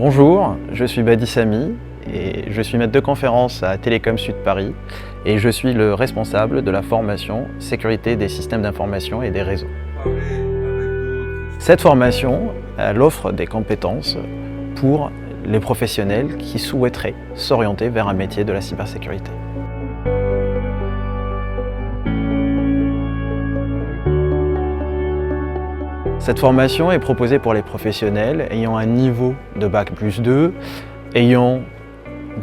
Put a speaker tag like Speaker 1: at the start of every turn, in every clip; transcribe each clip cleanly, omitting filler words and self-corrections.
Speaker 1: Bonjour, je suis Badi Sami et je suis maître de conférence à Télécom Sud Paris et je suis le responsable de la formation sécurité des systèmes d'information et des réseaux. Cette formation, elle offre des compétences pour les professionnels qui souhaiteraient s'orienter vers un métier de la cybersécurité. Cette formation est proposée pour les professionnels ayant un niveau de Bac+2, ayant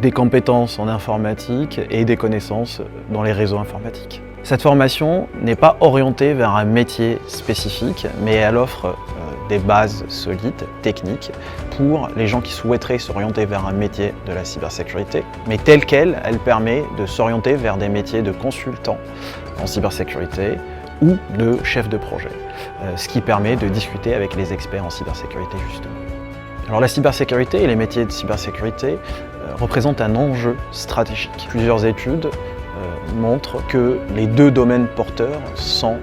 Speaker 1: des compétences en informatique et des connaissances dans les réseaux informatiques. Cette formation n'est pas orientée vers un métier spécifique, mais elle offre des bases solides, techniques, pour les gens qui souhaiteraient s'orienter vers un métier de la cybersécurité. Mais telle qu'elle, elle permet de s'orienter vers des métiers de consultant en cybersécurité ou de chef de projet, ce qui permet de discuter avec les experts en cybersécurité justement. Alors la cybersécurité et les métiers de cybersécurité représentent un enjeu stratégique. Plusieurs études montrent que les deux domaines porteurs sont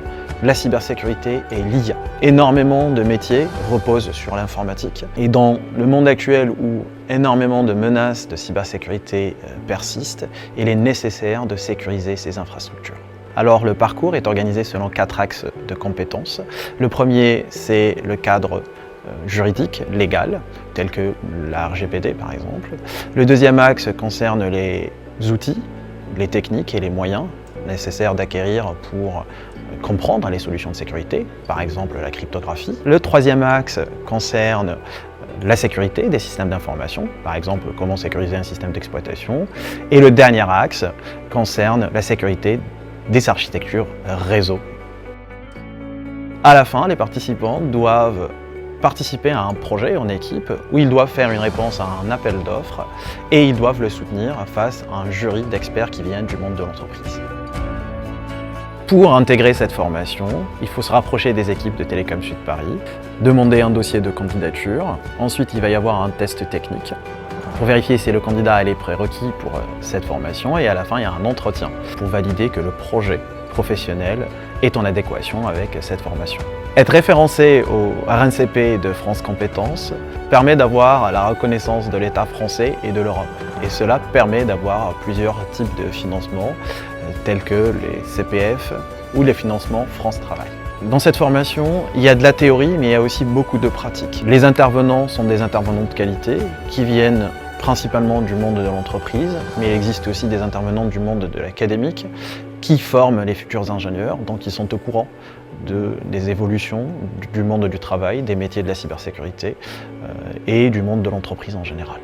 Speaker 1: la cybersécurité et l'IA. Énormément de métiers reposent sur l'informatique et dans le monde actuel où énormément de menaces de cybersécurité persistent, il est nécessaire de sécuriser ces infrastructures. Alors le parcours est organisé selon 4 axes de compétences. Le premier, c'est le cadre juridique, légal, tel que la RGPD par exemple. Le deuxième axe concerne les outils, les techniques et les moyens nécessaires d'acquérir pour comprendre les solutions de sécurité, par exemple la cryptographie. Le troisième axe concerne la sécurité des systèmes d'information, par exemple comment sécuriser un système d'exploitation. Et le dernier axe concerne la sécurité des architectures réseau. À la fin, les participants doivent participer à un projet en équipe où ils doivent faire une réponse à un appel d'offres et ils doivent le soutenir face à un jury d'experts qui viennent du monde de l'entreprise. Pour intégrer cette formation, il faut se rapprocher des équipes de Télécom Sud Paris, demander un dossier de candidature, ensuite il va y avoir un test technique pour vérifier si le candidat a les prérequis pour cette formation et à la fin il y a un entretien pour valider que le projet professionnel est en adéquation avec cette formation. Être référencé au RNCP de France Compétences permet d'avoir la reconnaissance de l'État français et de l'Europe. Et cela permet d'avoir plusieurs types de financements tels que les CPF ou les financements France Travail. Dans cette formation, il y a de la théorie, mais il y a aussi beaucoup de pratiques. Les intervenants sont des intervenants de qualité qui viennent principalement du monde de l'entreprise, mais il existe aussi des intervenants du monde de l'académique qui forment les futurs ingénieurs, donc ils sont au courant des évolutions du monde du travail, des métiers de la cybersécurité et du monde de l'entreprise en général.